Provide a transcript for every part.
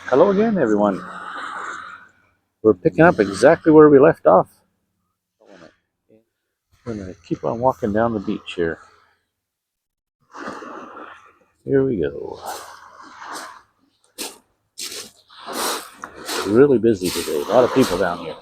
Hello again, everyone. We're picking up exactly where we left off. We're going to keep on walking down the beach here. Here we go. Really busy today. A lot of people down here.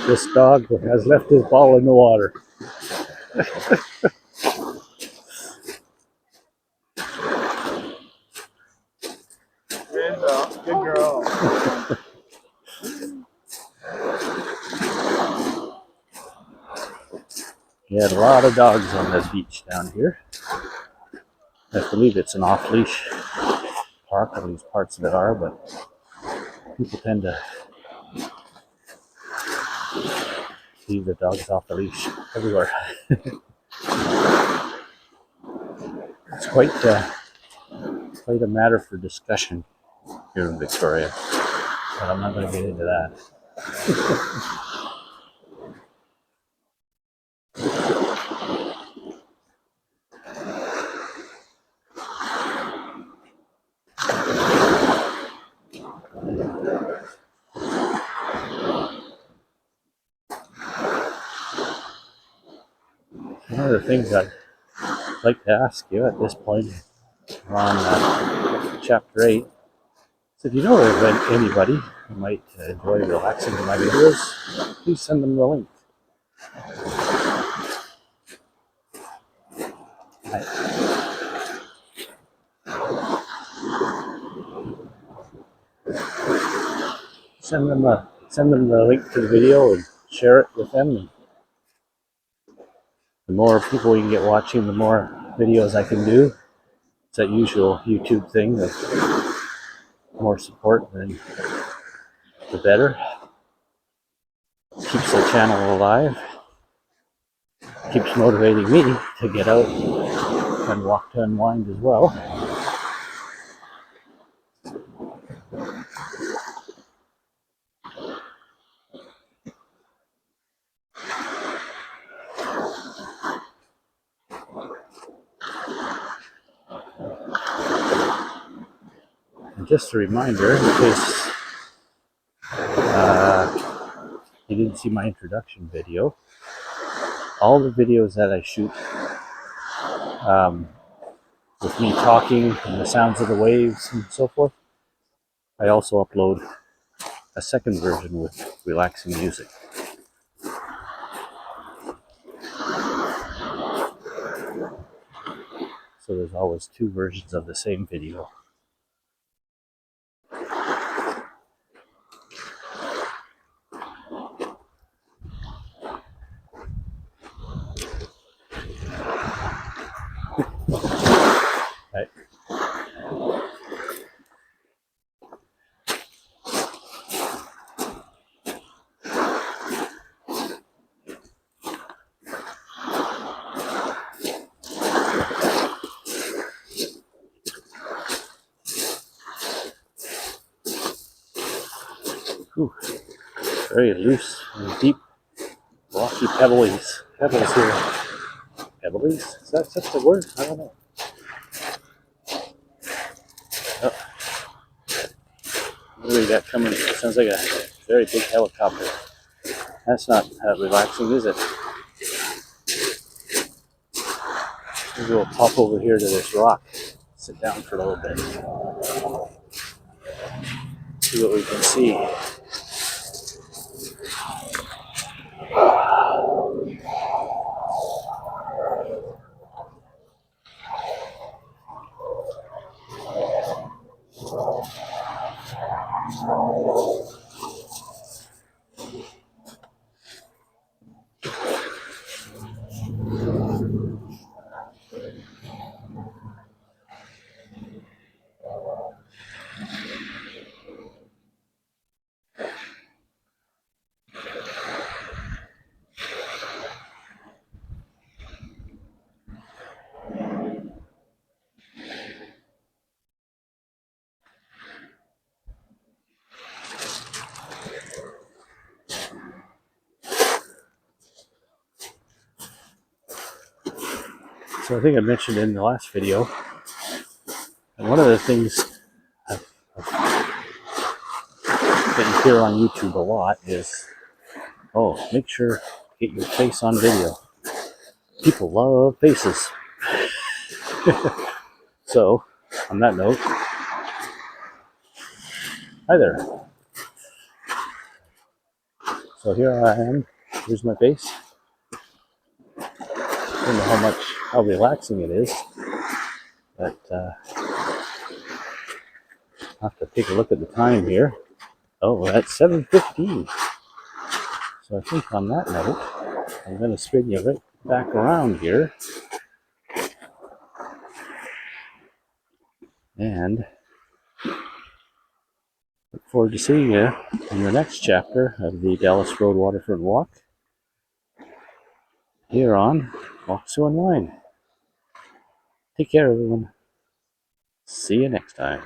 This dog has left his ball in the water. Good girl. We had a lot of dogs on this beach down here. I believe it's an off-leash park, at least parts of it are, but people tend to leave the dogs off the leash everywhere. It's quite a matter for discussion here in Victoria, but I'm not going to get into that. One of the things I'd like to ask you at this point, we're on chapter 8, is if you know of anybody who might enjoy relaxing in my videos, please send them the link. Send them the link to the video and share it with them. And the more people we can get watching, the more videos I can do. It's that usual YouTube thing of more support, then the better. Keeps the channel alive. Keeps motivating me to get out and walk to Unwind as well. And just a reminder, in case you didn't see my introduction video, all the videos that I shoot with me talking and the sounds of the waves and so forth, I also upload a second version with relaxing music. So there's always two versions of the same video. Right. Ooh, very loose and deep, rocky pebbles here. Pebbles? Is that such a word? I don't know. Oh, what do we got coming? It sounds like a very big helicopter. That's not relaxing, is it? Maybe we'll pop over here to this rock, sit down for a little bit, see what we can see. So I think I mentioned in the last video, and one of the things I've been here on YouTube a lot is, make sure get your face on video. People love faces. So, on that note, hi there. So here I am. Here's my face. I don't know how relaxing it is, but I'll have to take a look at the time here. Oh, that's 7:15. So I think on that note, I'm going to spin you right back around here. And look forward to seeing you in the next chapter of the Dallas Road Waterfront Walk here on Walks to Unwind. Take care, everyone. See you next time.